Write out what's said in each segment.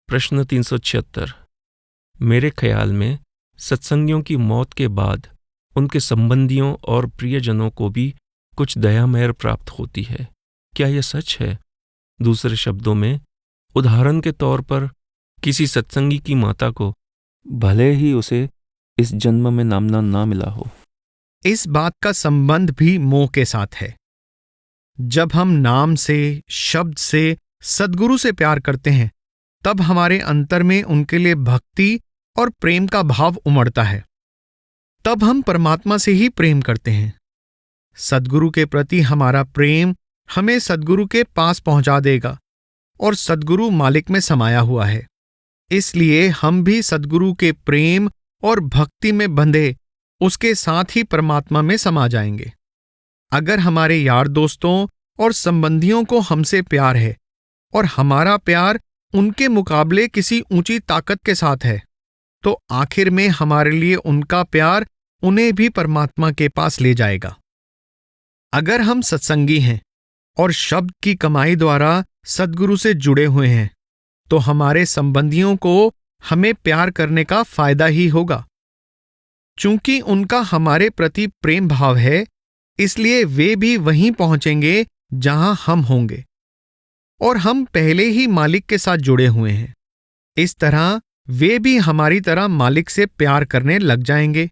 प्रश्न 376। मेरे ख्याल में सत्संगियों की मौत के बाद उनके संबंधियों और प्रियजनों को भी कुछ दया मेहर प्राप्त होती है। क्या यह सच है? दूसरे शब्दों में, उदाहरण के तौर पर किसी सत्संगी की माता को भले ही उसे इस जन्म में नामना ना मिला हो, इस बात का संबंध भी मोह के साथ है। जब हम नाम से, शब्द से, सद्गुरु से प्यार करते हैं, तब हमारे अंतर में उनके लिए भक्ति और प्रेम का भाव उमड़ता है। तब हम परमात्मा से ही प्रेम करते हैं। सद्गुरु के प्रति हमारा प्रेम हमें सद्गुरु के पास पहुंचा देगा और सद्गुरु मालिक में समाया हुआ है। इसलिए हम भी सद्गुरु के प्रेम और भक्ति में बंधे उसके साथ ही परमात्मा में समा जाएंगे। अगर हमारे यार दोस्तों और संबंधियों को हमसे प्यार है और हमारा प्यार उनके मुकाबले किसी ऊंची ताकत के साथ है, तो आखिर में हमारे लिए उनका प्यार उन्हें भी परमात्मा के पास ले जाएगा। अगर हम सत्संगी हैं और शब्द की कमाई द्वारा सद्गुरु से जुड़े हुए हैं, तो हमारे संबंधियों को हमें प्यार करने का फायदा ही होगा। चूंकि उनका हमारे प्रति प्रेम भाव है, इसलिए वे भी वहीं पहुंचेंगे जहां हम होंगे, और हम पहले ही मालिक के साथ जुड़े हुए हैं। इस तरह वे भी हमारी तरह मालिक से प्यार करने लग जाएंगे।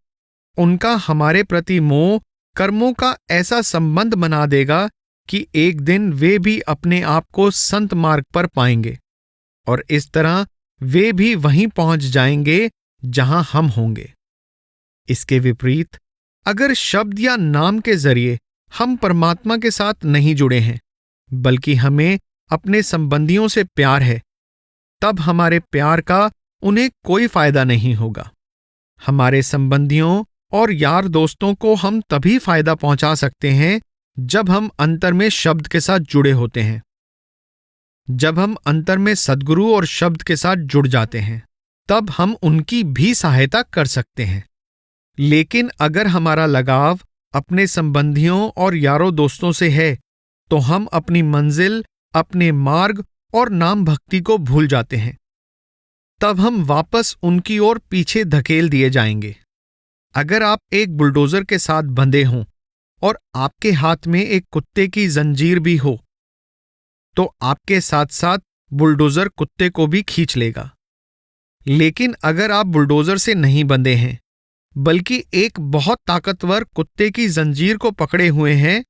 उनका हमारे प्रति मोह कर्मों का ऐसा संबंध बना देगा कि एक दिन वे भी अपने आप को संत मार्ग पर पाएंगे, और इस तरह वे भी वहीं पहुंच जाएंगे जहां हम होंगे। इसके विपरीत, अगर शब्द या नाम के जरिए हम परमात्मा के साथ नहीं जुड़े हैं, बल्कि हमें अपने संबंधियों से प्यार है, तब हमारे प्यार का उन्हें कोई फायदा नहीं होगा। हमारे संबंधियों और यार दोस्तों को हम तभी फायदा पहुंचा सकते हैं जब हम अंतर में शब्द के साथ जुड़े होते हैं। जब हम अंतर में सद्गुरु और शब्द के साथ जुड़ जाते हैं, तब हम उनकी भी सहायता कर सकते हैं। लेकिन अगर हमारा लगाव अपने संबंधियों और यारों दोस्तों से है, तो हम अपनी मंजिल, अपने मार्ग और नाम भक्ति को भूल जाते हैं। तब हम वापस उनकी ओर पीछे धकेल दिए जाएंगे। अगर आप एक बुलडोजर के साथ बंधे हों और आपके हाथ में एक कुत्ते की जंजीर भी हो, तो आपके साथ साथ बुलडोजर कुत्ते को भी खींच लेगा। लेकिन अगर आप बुलडोजर से नहीं बंधे हैं, बल्कि एक बहुत ताकतवर कुत्ते की जंजीर को पकड़े हुए हैं,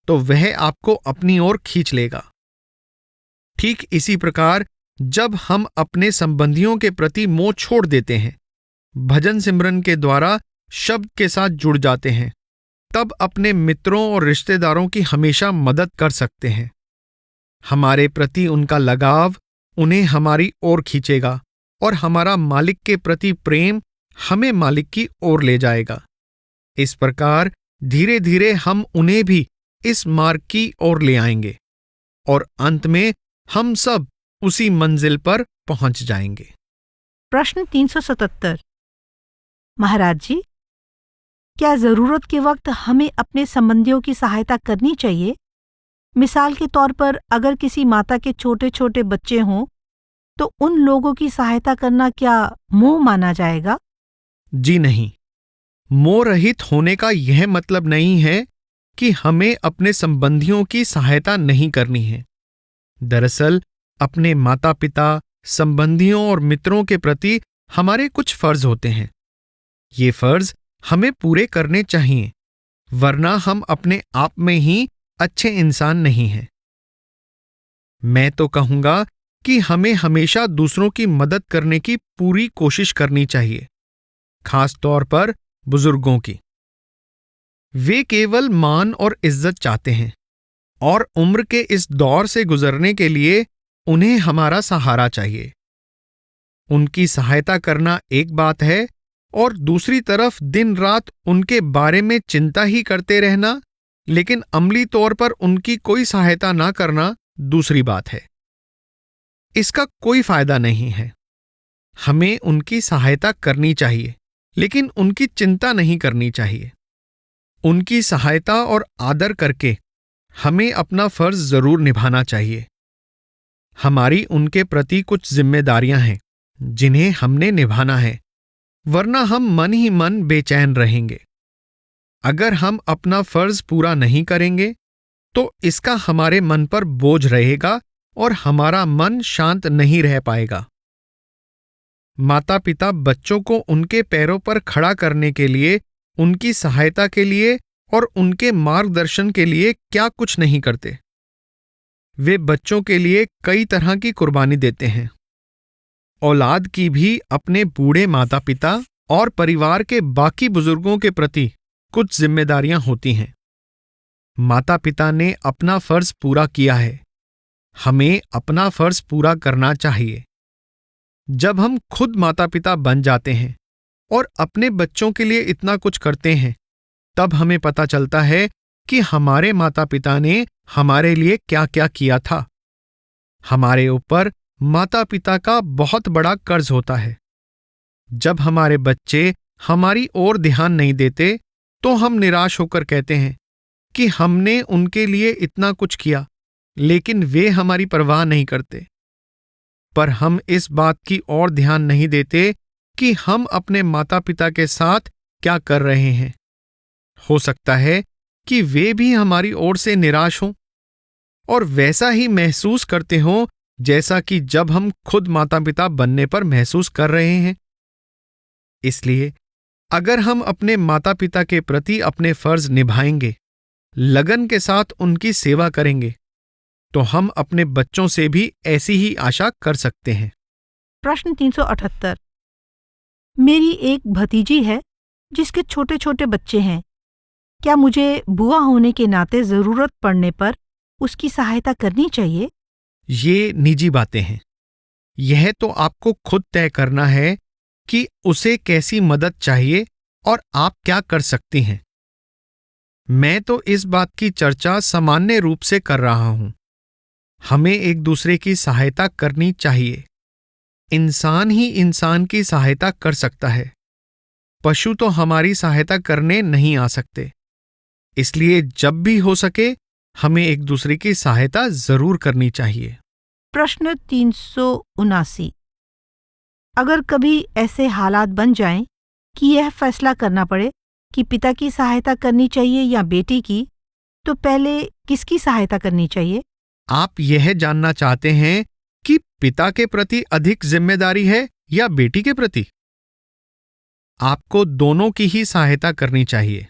तो वह आपको अपनी ओर खींच लेगा। ठीक इसी प्रकार, जब हम अपने संबंधियों के प्रति मोह छोड़ देते हैं, भजन सिमरन के द्वारा शब्द के साथ जुड़ जाते हैं, तब अपने मित्रों और रिश्तेदारों की हमेशा मदद कर सकते हैं। हमारे प्रति उनका लगाव उन्हें हमारी ओर खींचेगा, और हमारा मालिक के प्रति प्रेम हमें मालिक की ओर ले जाएगा। इस प्रकार धीरे धीरे हम उन्हें भी इस मार्ग की ओर ले आएंगे, और अंत में हम सब उसी मंजिल पर पहुंच जाएंगे। प्रश्न 377। महाराज जी, क्या जरूरत के वक्त हमें अपने संबंधियों की सहायता करनी चाहिए? मिसाल के तौर पर, अगर किसी माता के छोटे छोटे बच्चे हों, तो उन लोगों की सहायता करना क्या मोह माना जाएगा? जी नहीं। मोह रहित होने का यह मतलब नहीं है कि हमें अपने संबंधियों की सहायता नहीं करनी है। दरअसल अपने माता पिता, संबंधियों और मित्रों के प्रति हमारे कुछ फर्ज होते हैं। ये फर्ज हमें पूरे करने चाहिए, वरना हम अपने आप में ही अच्छे इंसान नहीं हैं। मैं तो कहूंगा कि हमें हमेशा दूसरों की मदद करने की पूरी कोशिश करनी चाहिए, खास तौर पर बुजुर्गों की। वे केवल मान और इज्जत चाहते हैं, और उम्र के इस दौर से गुजरने के लिए उन्हें हमारा सहारा चाहिए। उनकी सहायता करना एक बात है, और दूसरी तरफ दिन रात उनके बारे में चिंता ही करते रहना, लेकिन अमली तौर पर उनकी कोई सहायता ना करना दूसरी बात है। इसका कोई फायदा नहीं है। हमें उनकी सहायता करनी चाहिए, लेकिन उनकी चिंता नहीं करनी चाहिए। उनकी सहायता और आदर करके हमें अपना फर्ज जरूर निभाना चाहिए। हमारी उनके प्रति कुछ जिम्मेदारियां हैं जिन्हें हमने निभाना है, वरना हम मन ही मन बेचैन रहेंगे। अगर हम अपना फर्ज पूरा नहीं करेंगे तो इसका हमारे मन पर बोझ रहेगा और हमारा मन शांत नहीं रह पाएगा। माता पिता बच्चों को उनके पैरों पर खड़ा करने के लिए, उनकी सहायता के लिए और उनके मार्गदर्शन के लिए क्या कुछ नहीं करते। वे बच्चों के लिए कई तरह की कुर्बानी देते हैं। औलाद की भी अपने बूढ़े माता पिता और परिवार के बाकी बुजुर्गों के प्रति कुछ जिम्मेदारियां होती हैं। माता पिता ने अपना फर्ज पूरा किया है, हमें अपना फर्ज पूरा करना चाहिए। जब हम खुद माता पिता बन जाते हैं और अपने बच्चों के लिए इतना कुछ करते हैं, तब हमें पता चलता है कि हमारे माता पिता ने हमारे लिए क्या क्या किया था। हमारे ऊपर माता पिता का बहुत बड़ा कर्ज होता है। जब हमारे बच्चे हमारी ओर ध्यान नहीं देते तो हम निराश होकर कहते हैं कि हमने उनके लिए इतना कुछ किया, लेकिन वे हमारी परवाह नहीं करते। पर हम इस बात की ओर ध्यान नहीं देते कि हम अपने माता पिता के साथ क्या कर रहे हैं। हो सकता है कि वे भी हमारी ओर से निराश हों और वैसा ही महसूस करते हों जैसा कि जब हम खुद माता पिता बनने पर महसूस कर रहे हैं। इसलिए अगर हम अपने माता पिता के प्रति अपने फर्ज निभाएंगे, लगन के साथ उनकी सेवा करेंगे, तो हम अपने बच्चों से भी ऐसी ही आशा कर सकते हैं। प्रश्न 378। मेरी एक भतीजी है जिसके छोटे छोटे बच्चे हैं। क्या मुझे बुआ होने के नाते जरूरत पड़ने पर उसकी सहायता करनी चाहिए? ये निजी बातें हैं। यह तो आपको खुद तय करना है कि उसे कैसी मदद चाहिए और आप क्या कर सकती हैं। मैं तो इस बात की चर्चा सामान्य रूप से कर रहा हूं। हमें एक दूसरे की सहायता करनी चाहिए। इंसान ही इंसान की सहायता कर सकता है। पशु तो हमारी सहायता करने नहीं आ सकते। इसलिए जब भी हो सके हमें एक दूसरे की सहायता जरूर करनी चाहिए। प्रश्न 379। अगर कभी ऐसे हालात बन जाएं कि यह फैसला करना पड़े कि पिता की सहायता करनी चाहिए या बेटी की, तो पहले किसकी सहायता करनी चाहिए? आप यह जानना चाहते हैं कि पिता के प्रति अधिक जिम्मेदारी है या बेटी के प्रति? आपको दोनों की ही सहायता करनी चाहिए।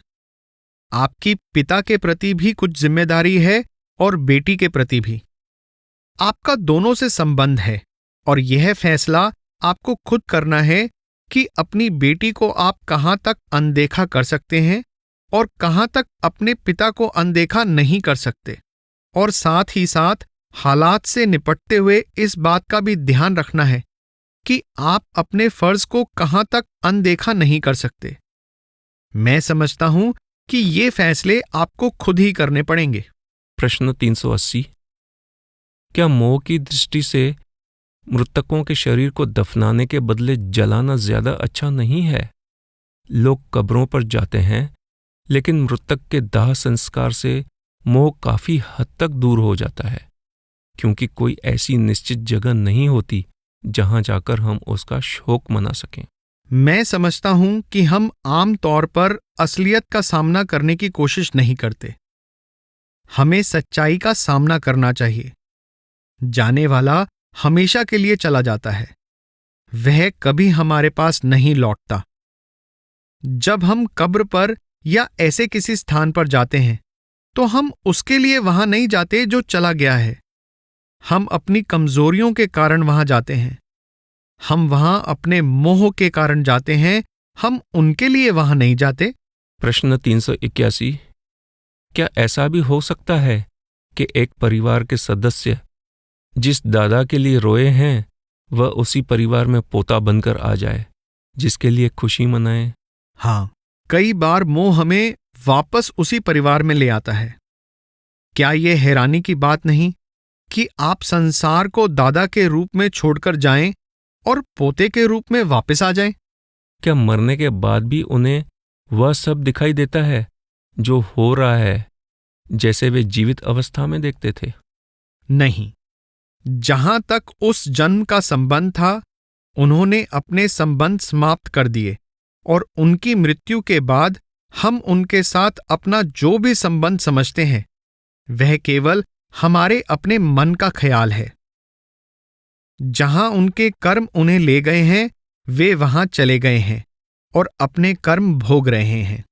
आपकी पिता के प्रति भी कुछ जिम्मेदारी है और बेटी के प्रति भी। आपका दोनों से संबंध है और यह फैसला आपको खुद करना है कि अपनी बेटी को आप कहां तक अनदेखा कर सकते हैं और कहां तक अपने पिता को अनदेखा नहीं कर सकते। और साथ ही साथ हालात से निपटते हुए इस बात का भी ध्यान रखना है कि आप अपने फर्ज को कहां तक अनदेखा नहीं कर सकते। मैं समझता हूं कि ये फैसले आपको खुद ही करने पड़ेंगे। प्रश्न 380। क्या मोह की दृष्टि से मृतकों के शरीर को दफनाने के बदले जलाना ज्यादा अच्छा नहीं है? लोग कब्रों पर जाते हैं, लेकिन मृतक के दाह संस्कार से मोह काफी हद तक दूर हो जाता है, क्योंकि कोई ऐसी निश्चित जगह नहीं होती जहां जाकर हम उसका शोक मना सकें। मैं समझता हूं कि हम आम तौर पर असलियत का सामना करने की कोशिश नहीं करते। हमें सच्चाई का सामना करना चाहिए। जाने वाला हमेशा के लिए चला जाता है, वह कभी हमारे पास नहीं लौटता। जब हम कब्र पर या ऐसे किसी स्थान पर जाते हैं तो हम उसके लिए वहां नहीं जाते जो चला गया है। हम अपनी कमजोरियों के कारण वहां जाते हैं। हम वहां अपने मोह के कारण जाते हैं, हम उनके लिए वहां नहीं जाते। प्रश्न 381। क्या ऐसा भी हो सकता है कि एक परिवार के सदस्य जिस दादा के लिए रोए हैं वह उसी परिवार में पोता बनकर आ जाए जिसके लिए खुशी मनाए? हाँ, कई बार मोह हमें वापस उसी परिवार में ले आता है। क्या यह हैरानी की बात नहीं कि आप संसार को दादा के रूप में छोड़कर जाएं और पोते के रूप में वापस आ जाएं? क्या मरने के बाद भी उन्हें वह सब दिखाई देता है जो हो रहा है, जैसे वे जीवित अवस्था में देखते थे? नहीं, जहां तक उस जन्म का संबंध था, उन्होंने अपने संबंध समाप्त कर दिए और उनकी मृत्यु के बाद हम उनके साथ अपना जो भी संबंध समझते हैं वह केवल हमारे अपने मन का ख्याल है। जहां उनके कर्म उन्हें ले गए हैं, वे वहां चले गए हैं और अपने कर्म भोग रहे हैं।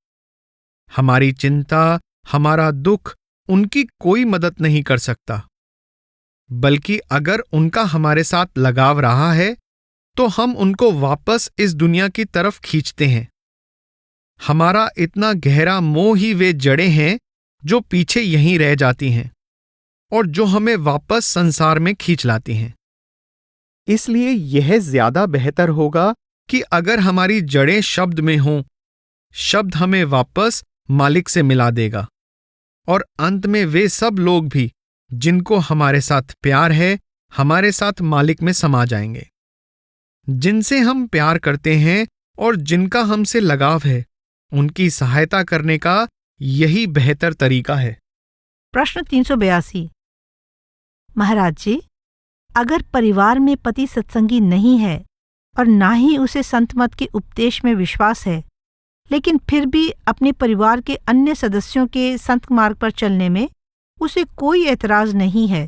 हमारी चिंता, हमारा दुख उनकी कोई मदद नहीं कर सकता, बल्कि अगर उनका हमारे साथ लगाव रहा है तो हम उनको वापस इस दुनिया की तरफ खींचते हैं। हमारा इतना गहरा मोह ही वे जड़ें हैं जो पीछे यहीं रह जाती हैं और जो हमें वापस संसार में खींच लाती हैं। इसलिए यह ज्यादा बेहतर होगा कि अगर हमारी जड़ें शब्द में हों, शब्द हमें वापस मालिक से मिला देगा और अंत में वे सब लोग भी जिनको हमारे साथ प्यार है, हमारे साथ मालिक में समा जाएंगे। जिनसे हम प्यार करते हैं और जिनका हमसे लगाव है, उनकी सहायता करने का यही बेहतर तरीका है। प्रश्न 382। महाराज जी, अगर परिवार में पति सत्संगी नहीं है और ना ही उसे संत मत के उपदेश में विश्वास है, लेकिन फिर भी अपने परिवार के अन्य सदस्यों के संत मार्ग पर चलने में उसे कोई एतराज नहीं है,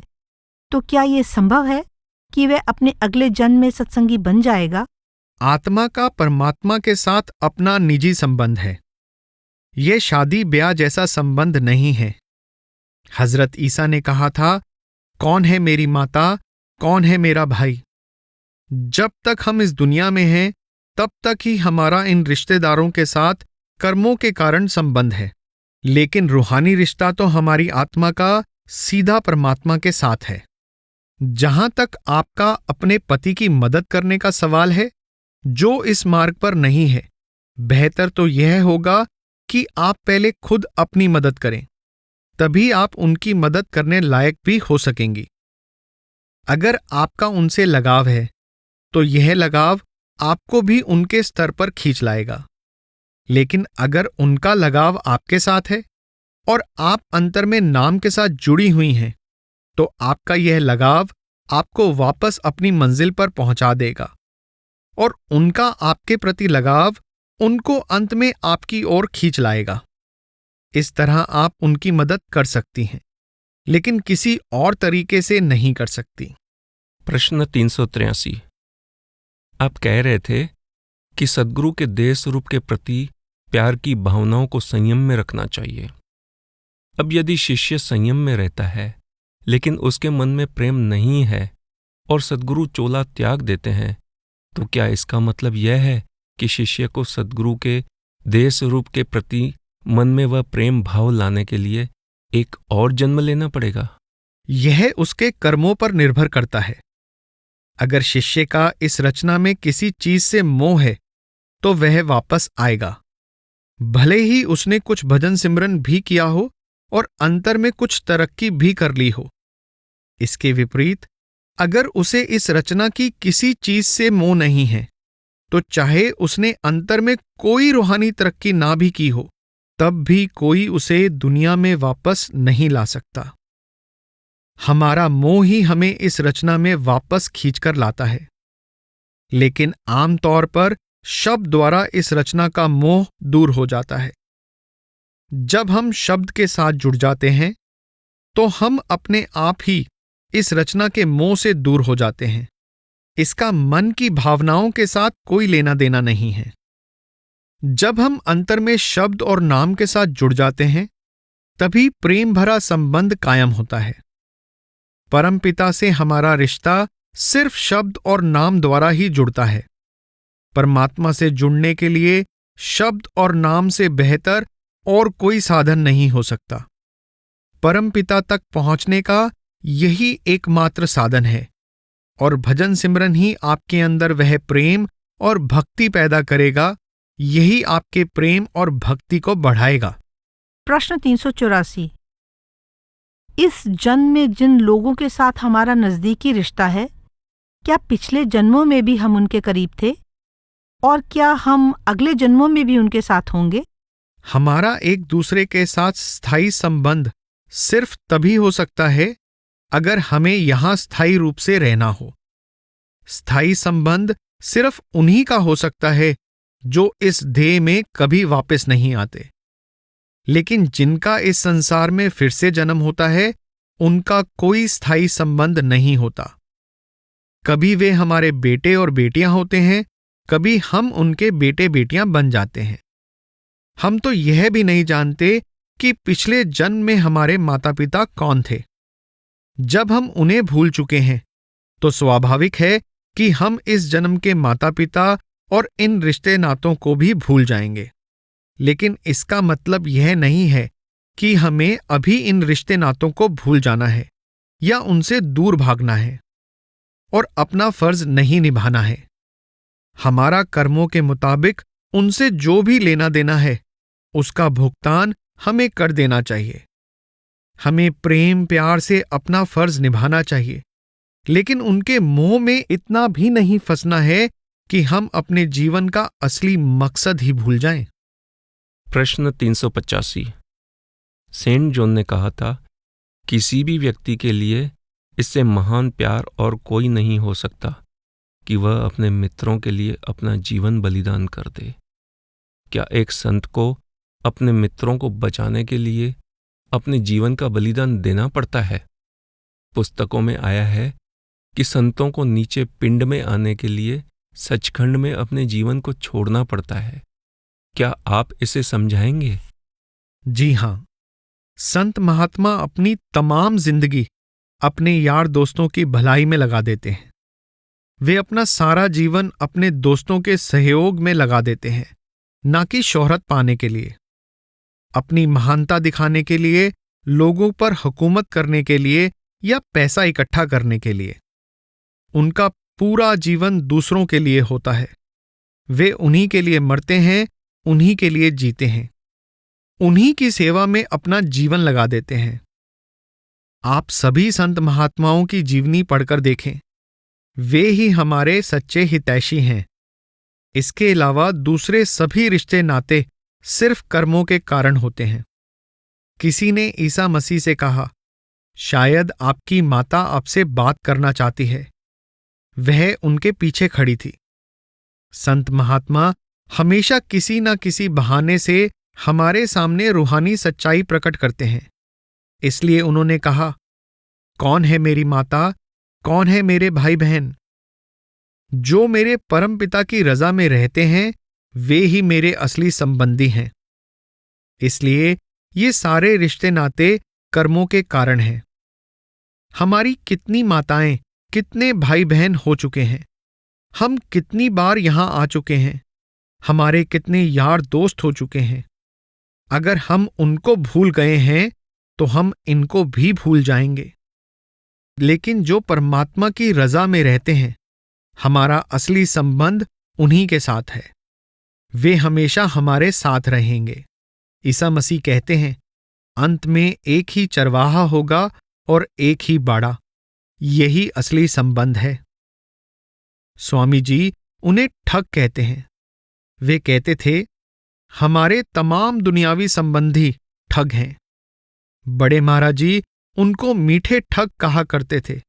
तो क्या ये संभव है कि वह अपने अगले जन्म में सत्संगी बन जाएगा? आत्मा का परमात्मा के साथ अपना निजी संबंध है। यह शादी ब्याह जैसा संबंध नहीं है। हजरत ईसा ने कहा था, कौन है मेरी माता, कौन है मेरा भाई? जब तक हम इस दुनिया में हैं, तब तक ही हमारा इन रिश्तेदारों के साथ कर्मों के कारण संबंध है, लेकिन रूहानी रिश्ता तो हमारी आत्मा का सीधा परमात्मा के साथ है। जहां तक आपका अपने पति की मदद करने का सवाल है, जो इस मार्ग पर नहीं है, बेहतर तो यह होगा कि आप पहले खुद अपनी मदद करें, तभी आप उनकी मदद करने लायक भी हो सकेंगी। अगर आपका उनसे लगाव है, तो यह लगाव आपको भी उनके स्तर पर खींच लाएगा। लेकिन अगर उनका लगाव आपके साथ है और आप अंतर में नाम के साथ जुड़ी हुई हैं, तो आपका यह लगाव आपको वापस अपनी मंजिल पर पहुंचा देगा और उनका आपके प्रति लगाव उनको अंत में आपकी ओर खींच लाएगा। इस तरह आप उनकी मदद कर सकती हैं, लेकिन किसी और तरीके से नहीं कर सकती। प्रश्न 383। आप कह रहे थे कि सद्गुरु के देह स्वरूप के प्रति प्यार की भावनाओं को संयम में रखना चाहिए। अब यदि शिष्य संयम में रहता है, लेकिन उसके मन में प्रेम नहीं है और सद्गुरु चोला त्याग देते हैं, तो क्या इसका मतलब यह है कि शिष्य को सद्गुरु के देह स्वरूप के प्रति मन में वह प्रेम भाव लाने के लिए एक और जन्म लेना पड़ेगा? यह उसके कर्मों पर निर्भर करता है। अगर शिष्य का इस रचना में किसी चीज से मोह है, तो वह वापस आएगा, भले ही उसने कुछ भजन सिमरन भी किया हो और अंतर में कुछ तरक्की भी कर ली हो। इसके विपरीत, अगर उसे इस रचना की किसी चीज से मोह नहीं है, तो चाहे उसने अंतर में कोई रूहानी तरक्की ना भी की हो, तब भी कोई उसे दुनिया में वापस नहीं ला सकता। हमारा मोह ही हमें इस रचना में वापस खींचकर लाता है। लेकिन आमतौर पर शब्द द्वारा इस रचना का मोह दूर हो जाता है। जब हम शब्द के साथ जुड़ जाते हैं, तो हम अपने आप ही इस रचना के मोह से दूर हो जाते हैं। इसका मन की भावनाओं के साथ कोई लेना देना नहीं है। जब हम अंतर में शब्द और नाम के साथ जुड़ जाते हैं, तभी प्रेम भरा संबंध कायम होता है। परमपिता से हमारा रिश्ता सिर्फ शब्द और नाम द्वारा ही जुड़ता है। परमात्मा से जुड़ने के लिए शब्द और नाम से बेहतर और कोई साधन नहीं हो सकता। परमपिता तक पहुंचने का यही एकमात्र साधन है और भजन सिमरन ही आपके अंदर वह प्रेम और भक्ति पैदा करेगा। यही आपके प्रेम और भक्ति को बढ़ाएगा। प्रश्न 384। इस जन्म में जिन लोगों के साथ हमारा नजदीकी रिश्ता है, क्या पिछले जन्मों में भी हम उनके करीब थे और क्या हम अगले जन्मों में भी उनके साथ होंगे? हमारा एक दूसरे के साथ स्थायी संबंध सिर्फ तभी हो सकता है अगर हमें यहां स्थायी रूप से रहना हो। स्थायी संबंध सिर्फ उन्हीं का हो सकता है जो इस देह में कभी वापस नहीं आते। लेकिन जिनका इस संसार में फिर से जन्म होता है, उनका कोई स्थायी संबंध नहीं होता। कभी वे हमारे बेटे और बेटियां होते हैं, कभी हम उनके बेटे बेटियां बन जाते हैं। हम तो यह भी नहीं जानते कि पिछले जन्म में हमारे माता पिता कौन थे। जब हम उन्हें भूल चुके हैं, तो स्वाभाविक है कि हम इस जन्म के माता पिता और इन रिश्ते नातों को भी भूल जाएंगे। लेकिन इसका मतलब यह नहीं है कि हमें अभी इन रिश्ते नातों को भूल जाना है या उनसे दूर भागना है और अपना फर्ज नहीं निभाना है। हमारा कर्मों के मुताबिक उनसे जो भी लेना देना है, उसका भुगतान हमें कर देना चाहिए। हमें प्रेम प्यार से अपना फर्ज निभाना चाहिए, लेकिन उनके मोह में इतना भी नहीं फंसना है कि हम अपने जीवन का असली मकसद ही भूल जाएं। प्रश्न 385। सेंट जॉन ने कहा था, किसी भी व्यक्ति के लिए इससे महान प्यार और कोई नहीं हो सकता कि वह अपने मित्रों के लिए अपना जीवन बलिदान कर दे। क्या एक संत को अपने मित्रों को बचाने के लिए अपने जीवन का बलिदान देना पड़ता है? पुस्तकों में आया है कि संतों को नीचे पिंड में आने के लिए सचखंड में अपने जीवन को छोड़ना पड़ता है। क्या आप इसे समझाएंगे? जी हां, संत महात्मा अपनी तमाम जिंदगी अपने यार दोस्तों की भलाई में लगा देते हैं। वे अपना सारा जीवन अपने दोस्तों के सहयोग में लगा देते हैं, ना कि शोहरत पाने के लिए, अपनी महानता दिखाने के लिए, लोगों पर हुकूमत करने के लिए या पैसा इकट्ठा करने के लिए। उनका पूरा जीवन दूसरों के लिए होता है। वे उन्हीं के लिए मरते हैं, उन्हीं के लिए जीते हैं, उन्हीं की सेवा में अपना जीवन लगा देते हैं। आप सभी संत महात्माओं की जीवनी पढ़कर देखें, वे ही हमारे सच्चे हितैषी हैं। इसके अलावा दूसरे सभी रिश्ते नाते सिर्फ कर्मों के कारण होते हैं। किसी ने ईसा मसीह से कहा, शायद आपकी माता आपसे बात करना चाहती है। वह उनके पीछे खड़ी थी। संत महात्मा हमेशा किसी न किसी बहाने से हमारे सामने रूहानी सच्चाई प्रकट करते हैं। इसलिए उन्होंने कहा, कौन है मेरी माता, कौन है मेरे भाई बहन? जो मेरे परम पिता की रजा में रहते हैं, वे ही मेरे असली संबंधी हैं। इसलिए ये सारे रिश्ते नाते कर्मों के कारण हैं। हमारी कितनी माताएं, कितने भाई बहन हो चुके हैं। हम कितनी बार यहां आ चुके हैं। हमारे कितने यार दोस्त हो चुके हैं। अगर हम उनको भूल गए हैं, तो हम इनको भी भूल जाएंगे। लेकिन जो परमात्मा की रजा में रहते हैं, हमारा असली संबंध उन्हीं के साथ है। वे हमेशा हमारे साथ रहेंगे। ईसा मसीह कहते हैं, अंत में एक ही चरवाहा होगा और एक ही बाड़ा। यही असली संबंध है। स्वामी जी उन्हें ठग कहते हैं। वे कहते थे, हमारे तमाम दुनियावी संबंधी ठग हैं। बड़े महाराज जी उनको मीठे ठग कहा करते थे।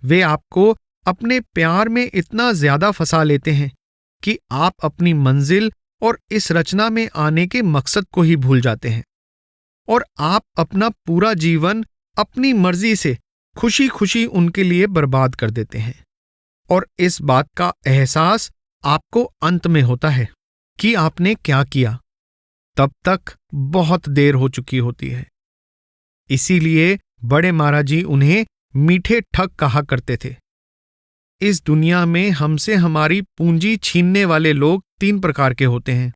वे आपको अपने प्यार में इतना ज्यादा फंसा लेते हैं कि आप अपनी मंजिल और इस रचना में आने के मकसद को ही भूल जाते हैं, और आप अपना पूरा जीवन अपनी मर्जी से खुशी खुशी उनके लिए बर्बाद कर देते हैं। और इस बात का एहसास आपको अंत में होता है कि आपने क्या किया। तब तक बहुत देर हो चुकी होती है। इसीलिए बड़े महाराज जी उन्हें मीठे ठग कहा करते थे। इस दुनिया में हमसे हमारी पूंजी छीनने वाले लोग 3 प्रकार के होते हैं।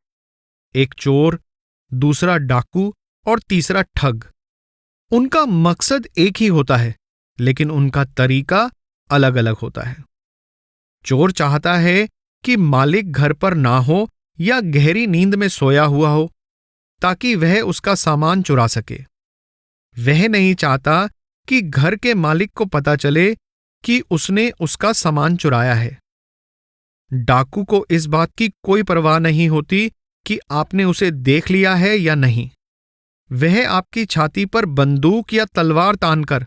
एक चोर, दूसरा डाकू और तीसरा ठग। उनका मकसद एक ही होता है, लेकिन उनका तरीका अलग अलग होता है। चोर चाहता है कि मालिक घर पर ना हो या गहरी नींद में सोया हुआ हो, ताकि वह उसका सामान चुरा सके। वह नहीं चाहता कि घर के मालिक को पता चले कि उसने उसका सामान चुराया है। डाकू को इस बात की कोई परवाह नहीं होती कि आपने उसे देख लिया है या नहीं। वह आपकी छाती पर बंदूक या तलवार तानकर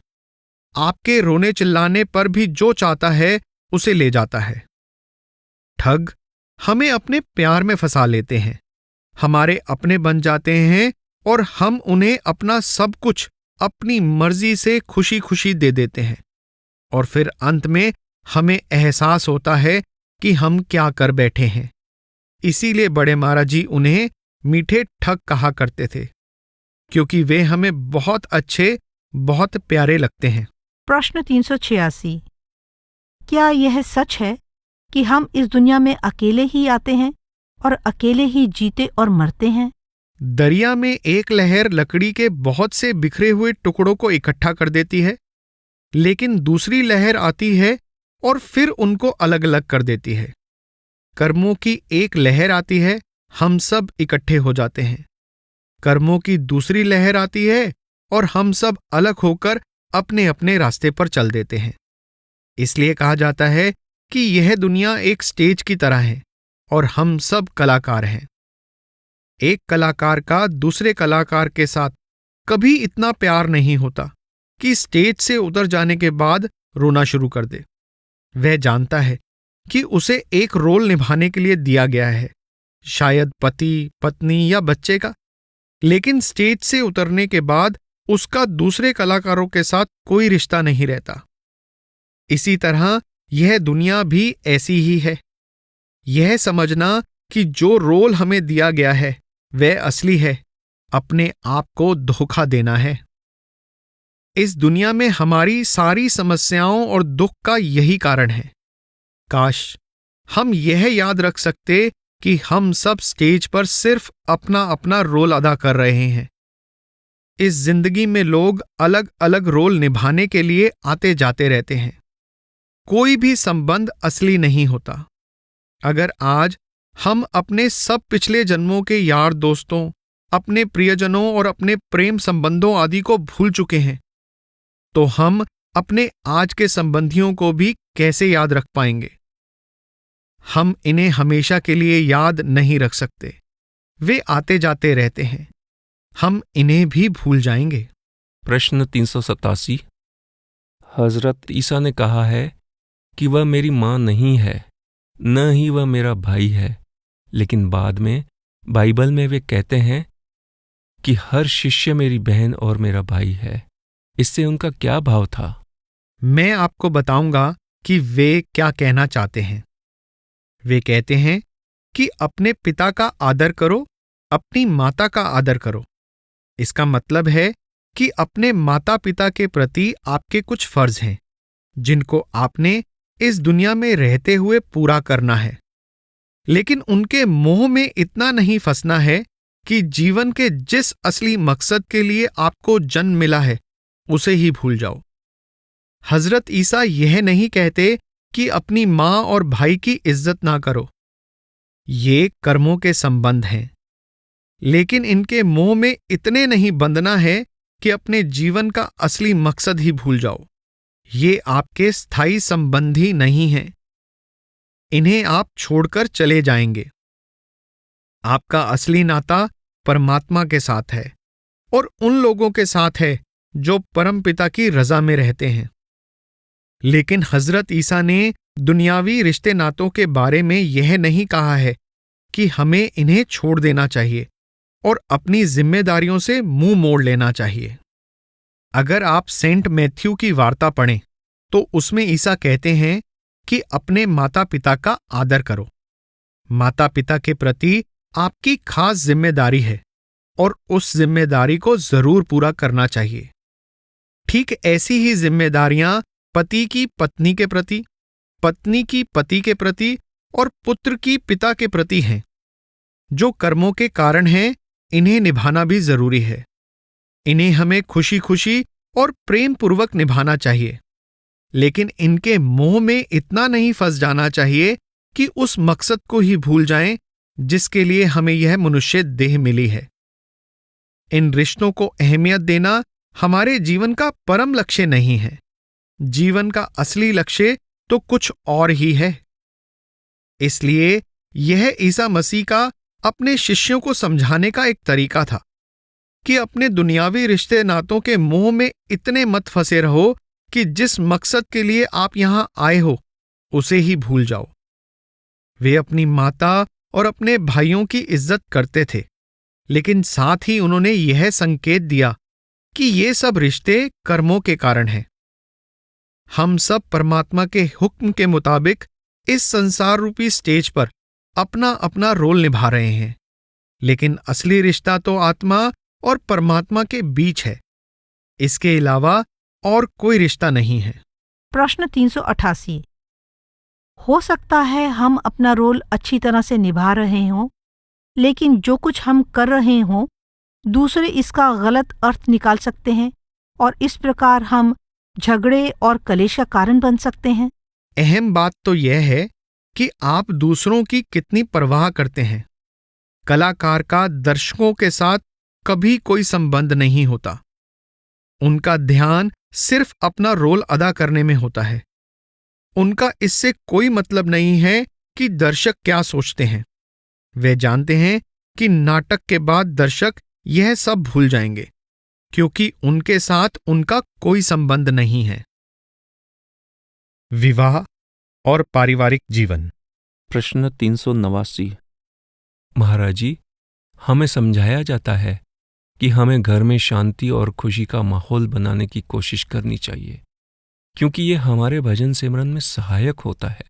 आपके रोने चिल्लाने पर भी जो चाहता है उसे ले जाता है। ठग हमें अपने प्यार में फंसा लेते हैं, हमारे अपने बन जाते हैं और हम उन्हें अपना सब कुछ अपनी मर्जी से खुशी खुशी दे देते हैं, और फिर अंत में हमें एहसास होता है कि हम क्या कर बैठे हैं। इसीलिए बड़े महाराज जी उन्हें मीठे ठग कहा करते थे, क्योंकि वे हमें बहुत अच्छे, बहुत प्यारे लगते हैं। प्रश्न 386। क्या यह सच है कि हम इस दुनिया में अकेले ही आते हैं और अकेले ही जीते और मरते हैं? दरिया में एक लहर लकड़ी के बहुत से बिखरे हुए टुकड़ों को इकट्ठा कर देती है, लेकिन दूसरी लहर आती है और फिर उनको अलग अलग कर देती है। कर्मों की एक लहर आती है, हम सब इकट्ठे हो जाते हैं। कर्मों की दूसरी लहर आती है और हम सब अलग होकर अपने अपने रास्ते पर चल देते हैं। इसलिए कहा जाता है कि यह दुनिया एक स्टेज की तरह है और हम सब कलाकार हैं। एक कलाकार का दूसरे कलाकार के साथ कभी इतना प्यार नहीं होता कि स्टेज से उतर जाने के बाद रोना शुरू कर दे। वह जानता है कि उसे एक रोल निभाने के लिए दिया गया है, शायद पति, पत्नी या बच्चे का, लेकिन स्टेज से उतरने के बाद उसका दूसरे कलाकारों के साथ कोई रिश्ता नहीं रहता। इसी तरह यह दुनिया भी ऐसी ही है। यह समझना कि जो रोल हमें दिया गया है वह असली है, अपने आप को धोखा देना है। इस दुनिया में हमारी सारी समस्याओं और दुख का यही कारण है। काश हम यह याद रख सकते कि हम सब स्टेज पर सिर्फ अपना अपना रोल अदा कर रहे हैं। इस जिंदगी में लोग अलग अलग रोल निभाने के लिए आते जाते रहते हैं। कोई भी संबंध असली नहीं होता। अगर आज हम अपने सब पिछले जन्मों के यार दोस्तों, अपने प्रियजनों और अपने प्रेम संबंधों आदि को भूल चुके हैं, तो हम अपने आज के संबंधियों को भी कैसे याद रख पाएंगे? हम इन्हें हमेशा के लिए याद नहीं रख सकते। वे आते जाते रहते हैं, हम इन्हें भी भूल जाएंगे। प्रश्न 387। हजरत ईसा ने कहा है कि वह मेरी मां नहीं है, न ही वह मेरा भाई है, लेकिन बाद में बाइबल में वे कहते हैं कि हर शिष्य मेरी बहन और मेरा भाई है। इससे उनका क्या भाव था? मैं आपको बताऊंगा कि वे क्या कहना चाहते हैं। वे कहते हैं कि अपने पिता का आदर करो, अपनी माता का आदर करो। इसका मतलब है कि अपने माता पिता के प्रति आपके कुछ फर्ज हैं, जिनको आपने इस दुनिया में रहते हुए पूरा करना है। लेकिन उनके मोह में इतना नहीं फंसना है कि जीवन के जिस असली मकसद के लिए आपको जन्म मिला है उसे ही भूल जाओ। हजरत ईसा यह नहीं कहते कि अपनी मां और भाई की इज्जत ना करो। ये कर्मों के संबंध हैं, लेकिन इनके मोह में इतने नहीं बंधना है कि अपने जीवन का असली मकसद ही भूल जाओ। ये आपके स्थायी संबंधी नहीं हैं। इन्हें आप छोड़कर चले जाएंगे। आपका असली नाता परमात्मा के साथ है और उन लोगों के साथ है जो परमपिता की रजा में रहते हैं। लेकिन हजरत ईसा ने दुनियावी रिश्ते नातों के बारे में यह नहीं कहा है कि हमें इन्हें छोड़ देना चाहिए और अपनी जिम्मेदारियों से मुंह मोड़ लेना चाहिए। अगर आप सेंट मैथ्यू की वार्ता पढ़ें तो उसमें ईसा कहते हैं कि अपने माता पिता का आदर करो। माता पिता के प्रति आपकी खास जिम्मेदारी है और उस जिम्मेदारी को जरूर पूरा करना चाहिए। ठीक ऐसी ही जिम्मेदारियां पति की पत्नी के प्रति, पत्नी की पति के प्रति और पुत्र की पिता के प्रति हैं। जो कर्मों के कारण हैं, इन्हें निभाना भी जरूरी है। इन्हें हमें खुशी खुशी और प्रेम पूर्वक निभाना चाहिए, लेकिन इनके मोह में इतना नहीं फंस जाना चाहिए कि उस मकसद को ही भूल जाएं जिसके लिए हमें यह मनुष्य देह मिली है। इन रिश्तों को अहमियत देना हमारे जीवन का परम लक्ष्य नहीं है। जीवन का असली लक्ष्य तो कुछ और ही है। इसलिए यह ईसा मसीह का अपने शिष्यों को समझाने का एक तरीका था कि अपने दुनियावी रिश्ते नातों के मोह में इतने मत फंसे रहो कि जिस मकसद के लिए आप यहां आए हो उसे ही भूल जाओ। वे अपनी माता और अपने भाइयों की इज्जत करते थे, लेकिन साथ ही उन्होंने यह संकेत दिया कि ये सब रिश्ते कर्मों के कारण हैं। हम सब परमात्मा के हुक्म के मुताबिक इस संसार रूपी स्टेज पर अपना अपना रोल निभा रहे हैं, लेकिन असली रिश्ता तो आत्मा और परमात्मा के बीच है। इसके अलावा और कोई रिश्ता नहीं है। प्रश्न 388। हो सकता है हम अपना रोल अच्छी तरह से निभा रहे हों, लेकिन जो कुछ हम कर रहे हों दूसरे इसका गलत अर्थ निकाल सकते हैं और इस प्रकार हम झगड़े और कलेश का कारण बन सकते हैं। अहम बात तो यह है कि आप दूसरों की कितनी परवाह करते हैं। कलाकार का दर्शकों के साथ कभी कोई संबंध नहीं होता। उनका ध्यान सिर्फ अपना रोल अदा करने में होता है। उनका इससे कोई मतलब नहीं है कि दर्शक क्या सोचते हैं। वे जानते हैं कि नाटक के बाद दर्शक यह सब भूल जाएंगे, क्योंकि उनके साथ उनका कोई संबंध नहीं है। विवाह और पारिवारिक जीवन। प्रश्न 389। महाराज जी, हमें समझाया जाता है कि हमें घर में शांति और खुशी का माहौल बनाने की कोशिश करनी चाहिए, क्योंकि ये हमारे भजन सिमरन में सहायक होता है।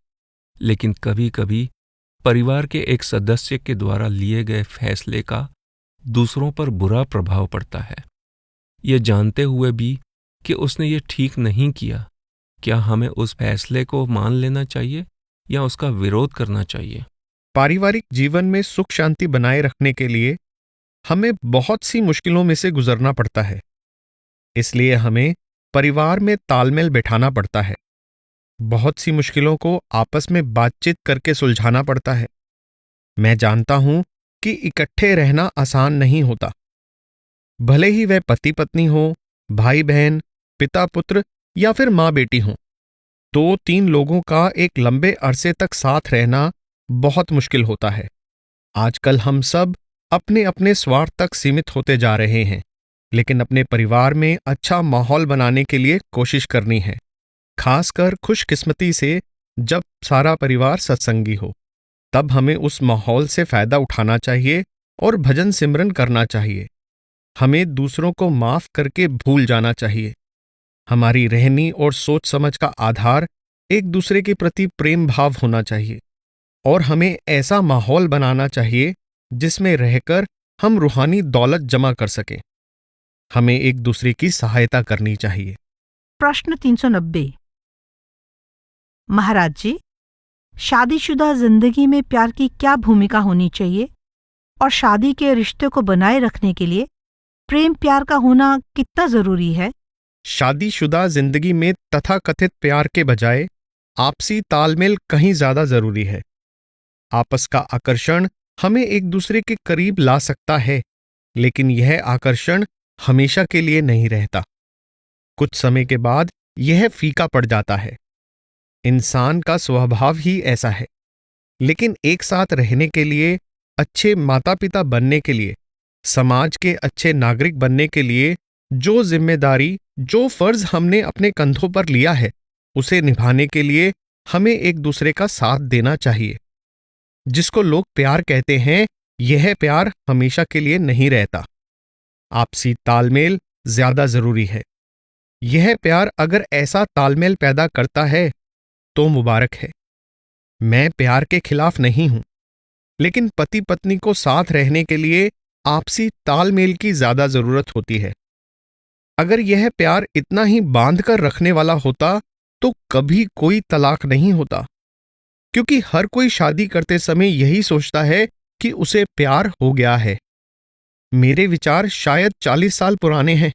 लेकिन कभी कभी परिवार के एक सदस्य के द्वारा लिए गए फैसले का दूसरों पर बुरा प्रभाव पड़ता है, ये जानते हुए भी कि उसने ये ठीक नहीं किया। क्या हमें उस फैसले को मान लेना चाहिए या उसका विरोध करना चाहिए? पारिवारिक जीवन में सुख शांति बनाए रखने के लिए हमें बहुत सी मुश्किलों में से गुजरना पड़ता है। इसलिए हमें परिवार में तालमेल बैठाना पड़ता है। बहुत सी मुश्किलों को आपस में बातचीत करके सुलझाना पड़ता है। मैं जानता हूं कि इकट्ठे रहना आसान नहीं होता। भले ही वह पति पत्नी हो, भाई बहन, पिता पुत्र या फिर माँ बेटी हो, 2-3 लोगों का एक लंबे अरसे तक साथ रहना बहुत मुश्किल होता है। आजकल हम सब अपने अपने स्वार्थ तक सीमित होते जा रहे हैं, लेकिन अपने परिवार में अच्छा माहौल बनाने के लिए कोशिश करनी है। खासकर खुशकिस्मती से जब सारा परिवार सत्संगी हो, तब हमें उस माहौल से फायदा उठाना चाहिए और भजन सिमरन करना चाहिए। हमें दूसरों को माफ करके भूल जाना चाहिए। हमारी रहनी और सोच समझ का आधार एक दूसरे के प्रति प्रेम भाव होना चाहिए, और हमें ऐसा माहौल बनाना चाहिए जिसमें रहकर हम रूहानी दौलत जमा कर सकें। हमें एक दूसरे की सहायता करनी चाहिए। प्रश्न 390। महाराज जी, शादीशुदा जिंदगी में प्यार की क्या भूमिका होनी चाहिए और शादी के रिश्ते को बनाए रखने के लिए प्रेम प्यार का होना कितना जरूरी है? शादीशुदा जिंदगी में तथाकथित प्यार के बजाय आपसी तालमेल कहीं ज्यादा जरूरी है। आपस का आकर्षण हमें एक दूसरे के करीब ला सकता है, लेकिन यह आकर्षण हमेशा के लिए नहीं रहता। कुछ समय के बाद यह फीका पड़ जाता है। इंसान का स्वभाव ही ऐसा है। लेकिन एक साथ रहने के लिए, अच्छे माता पिता बनने के लिए, समाज के अच्छे नागरिक बनने के लिए जो जिम्मेदारी, जो फर्ज हमने अपने कंधों पर लिया है, उसे निभाने के लिए हमें एक दूसरे का साथ देना चाहिए। जिसको लोग प्यार कहते हैं, यह प्यार हमेशा के लिए नहीं रहता। आपसी तालमेल ज्यादा जरूरी है। यह प्यार अगर ऐसा तालमेल पैदा करता है तो मुबारक है। मैं प्यार के खिलाफ नहीं हूं, लेकिन पति पत्नी को साथ रहने के लिए आपसी तालमेल की ज्यादा जरूरत होती है। अगर यह प्यार इतना ही बांध कर रखने वाला होता तो कभी कोई तलाक नहीं होता, क्योंकि हर कोई शादी करते समय यही सोचता है कि उसे प्यार हो गया है। मेरे विचार शायद 40 साल पुराने हैं।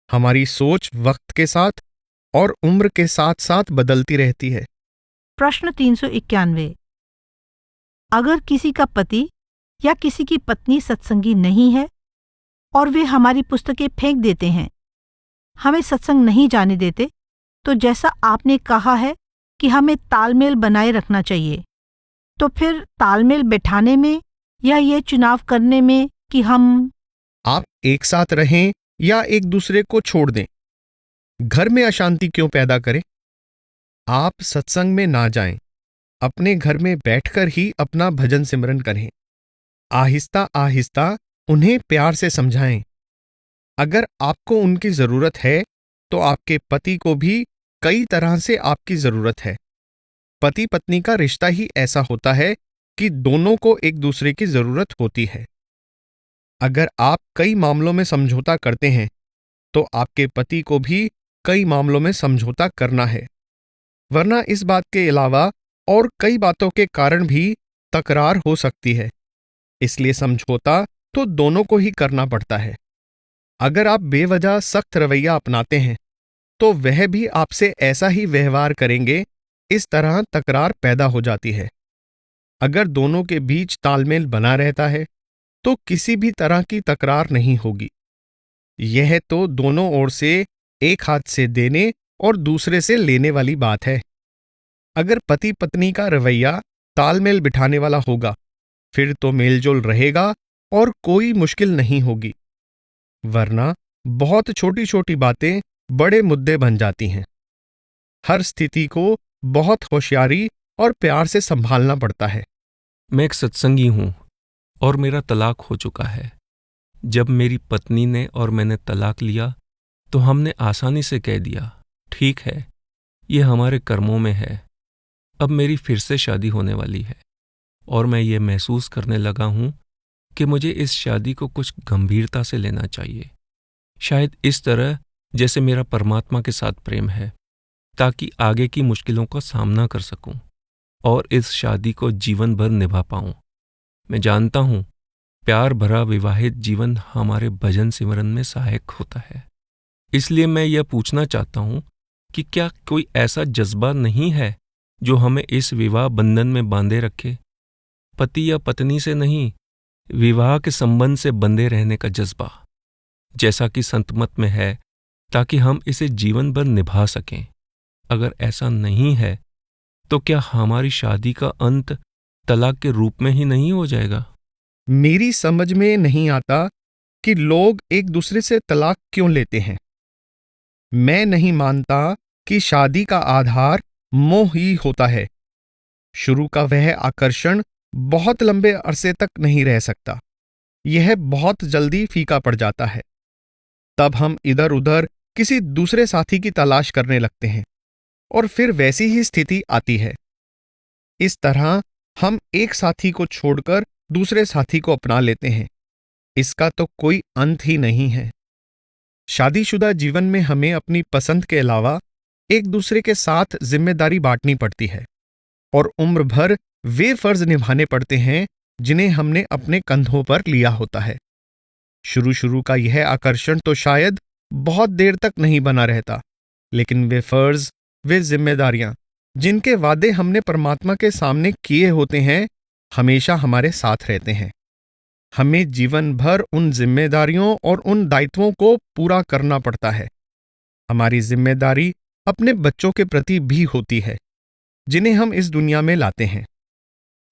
हमारी सोच वक्त के साथ और उम्र के साथ साथ बदलती रहती है। प्रश्न 391। अगर किसी का पति या किसी की पत्नी सत्संगी नहीं है और वे हमारी पुस्तकें फेंक देते हैं, हमें सत्संग नहीं जाने देते, तो जैसा आपने कहा है कि हमें तालमेल बनाए रखना चाहिए, तो फिर तालमेल बैठाने में या ये चुनाव करने में कि हम आप एक साथ रहें या एक दूसरे को छोड़ दें, घर में अशांति क्यों पैदा करें? आप सत्संग में ना जाएं, अपने घर में बैठकर ही अपना भजन सिमरन करें। आहिस्ता आहिस्ता उन्हें प्यार से समझाएं। अगर आपको उनकी जरूरत है तो आपके पति को भी कई तरह से आपकी जरूरत है। पति पत्नी का रिश्ता ही ऐसा होता है कि दोनों को एक दूसरे की जरूरत होती है। अगर आप कई मामलों में समझौता करते हैं तो आपके पति को भी कई मामलों में समझौता करना है, वरना इस बात के अलावा और कई बातों के कारण भी तकरार हो सकती है। इसलिए समझौता तो दोनों को ही करना पड़ता है। अगर आप बेवजह सख्त रवैया अपनाते हैं तो वह भी आपसे ऐसा ही व्यवहार करेंगे। इस तरह तकरार पैदा हो जाती है। अगर दोनों के बीच तालमेल बना रहता है तो किसी भी तरह की तकरार नहीं होगी। यह तो दोनों ओर से एक हाथ से देने और दूसरे से लेने वाली बात है। अगर पति पत्नी का रवैया तालमेल बिठाने वाला होगा फिर तो मेलजोल रहेगा और कोई मुश्किल नहीं होगी, वरना बहुत छोटी छोटी बातें बड़े मुद्दे बन जाती हैं। हर स्थिति को बहुत होशियारी और प्यार से संभालना पड़ता है। मैं एक सत्संगी हूं और मेरा तलाक हो चुका है। जब मेरी पत्नी ने और मैंने तलाक लिया तो हमने आसानी से कह दिया, ठीक है, ये हमारे कर्मों में है। अब मेरी फिर से शादी होने वाली है और मैं ये महसूस करने लगा हूं कि मुझे इस शादी को कुछ गंभीरता से लेना चाहिए, शायद इस तरह जैसे मेरा परमात्मा के साथ प्रेम है, ताकि आगे की मुश्किलों का सामना कर सकूं और इस शादी को जीवन भर निभा पाऊं। मैं जानता हूं प्यार भरा विवाहित जीवन हमारे भजन सिमरन में सहायक होता है। इसलिए मैं यह पूछना चाहता हूं कि क्या कोई ऐसा जज्बा नहीं है जो हमें इस विवाह बंधन में बांधे रखे? पति या पत्नी से नहीं, विवाह के संबंध से बंधे रहने का जज्बा, जैसा कि संत मत में है, ताकि हम इसे जीवन भर निभा सकें। अगर ऐसा नहीं है तो क्या हमारी शादी का अंत तलाक के रूप में ही नहीं हो जाएगा? मेरी समझ में नहीं आता कि लोग एक दूसरे से तलाक क्यों लेते हैं। मैं नहीं मानता कि शादी का आधार मोह ही होता है। शुरू का वह आकर्षण बहुत लंबे अरसे तक नहीं रह सकता। यह बहुत जल्दी फीका पड़ जाता है। तब हम इधर उधर किसी दूसरे साथी की तलाश करने लगते हैं और फिर वैसी ही स्थिति आती है। इस तरह हम एक साथी को छोड़कर दूसरे साथी को अपना लेते हैं। इसका तो कोई अंत ही नहीं है। शादीशुदा जीवन में हमें अपनी पसंद के अलावा एक दूसरे के साथ जिम्मेदारी बांटनी पड़ती है और उम्र भर वे फर्ज निभाने पड़ते हैं जिन्हें हमने अपने कंधों पर लिया होता है। शुरू का यह आकर्षण तो शायद बहुत देर तक नहीं बना रहता, लेकिन वे फर्ज, वे जिम्मेदारियां जिनके वादे हमने परमात्मा के सामने किए होते हैं, हमेशा हमारे साथ रहते हैं। हमें जीवन भर उन जिम्मेदारियों और उन दायित्वों को पूरा करना पड़ता है। हमारी जिम्मेदारी अपने बच्चों के प्रति भी होती है, जिन्हें हम इस दुनिया में लाते हैं।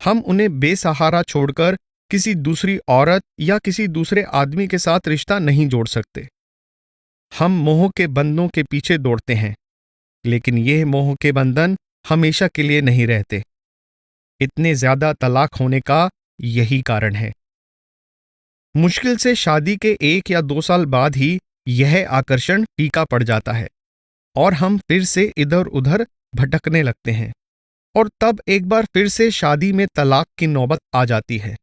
हम उन्हें बेसहारा छोड़कर किसी दूसरी औरत या किसी दूसरे आदमी के साथ रिश्ता नहीं जोड़ सकते। हम मोह के बंधनों के पीछे दौड़ते हैं, लेकिन ये मोह के बंधन हमेशा के लिए नहीं रहते। इतने ज्यादा तलाक होने का यही कारण है। मुश्किल से शादी के 1 या 2 साल बाद ही यह आकर्षण फीका पड़ जाता है और हम फिर से इधर उधर भटकने लगते हैं, और तब एक बार फिर से शादी में तलाक की नौबत आ जाती है।